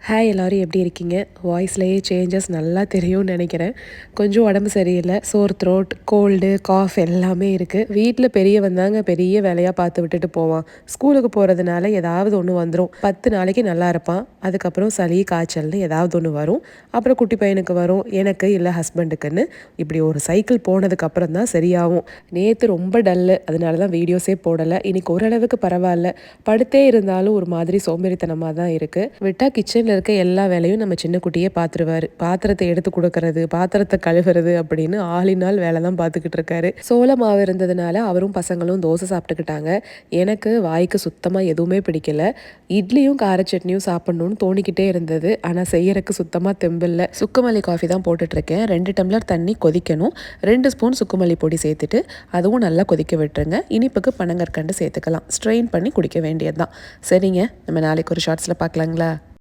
Hi எல்லோரும் எப்படி இருக்கீங்க? வாய்ஸ்லேயே சேஞ்சஸ் நல்லா தெரியும்னு நினைக்கிறேன். கொஞ்சம் உடம்பு சரியில்லை, சோர் த்ரோட், கோல்டு, காஃப் எல்லாமே இருக்குது. வீட்டில் பெரியவன் தாங்க பெரிய வேலையாக பார்த்து விட்டுட்டு போவான். ஸ்கூலுக்கு போகிறதுனால ஏதாவது ஒன்று வந்துடும். 10 நாளைக்கு நல்லா இருப்பான். அதுக்கப்புறம் சளி காய்ச்சல்னு ஏதாவது ஒன்று வரும். அப்புறம் குட்டி பையனுக்கு வரும், எனக்கு இல்லை ஹஸ்பண்டுக்குன்னு. இப்படி ஒரு சைக்கிள் போனதுக்கப்புறம் தான் சரியாகும். நேற்று ரொம்ப டல்லு, அதனால தான் வீடியோஸே போடலை. இன்னைக்கு ஓரளவுக்கு பரவாயில்ல. படுத்தே இருந்தாலும் ஒரு மாதிரி சோம்பேறித்தனமாக தான் இருக்குது. விட்டால் கிச்சனில் இருக்க எல்லா வேலையும் நம்ம சின்ன குட்டியே பார்த்துருவாரு. பாத்திரத்தை எடுத்து கொடுக்கறது, பாத்திரத்தை கழுவுறது அப்படின்னு ஆளினால் வேலை தான் பார்த்துக்கிட்டு இருக்காரு. சோள மாவு இருந்ததுனால அவரும் பசங்களும் தோசை சாப்பிட்டுக்கிட்டாங்க. எனக்கு வாய்க்கு சுத்தமாக எதுவுமே பிடிக்கல. இட்லியும் கார சட்னியும் சாப்பிட்ணுன்னு தோணிக்கிட்டே இருந்தது. ஆனால் செய்யறதுக்கு சுத்தமாக தெம்பில்லை. சுக்குமல்லி காஃபி தான் போட்டுட்ருக்கேன். 2 டம்ளர் தண்ணி கொதிக்கணும். 2 ஸ்பூன் சுக்குமல்லி பொடி சேர்த்துட்டு அதுவும் நல்லா கொதிக்க விட்டுருங்க. இனிப்புக்கு பனங்கற்கண்டு சேர்த்துக்கலாம். ஸ்ட்ரெயின் பண்ணி குடிக்க வேண்டியது தான். சரிங்க, நம்ம நாளைக்கு ஒரு ஷார்ட்ஸில் பார்க்கலாங்களா?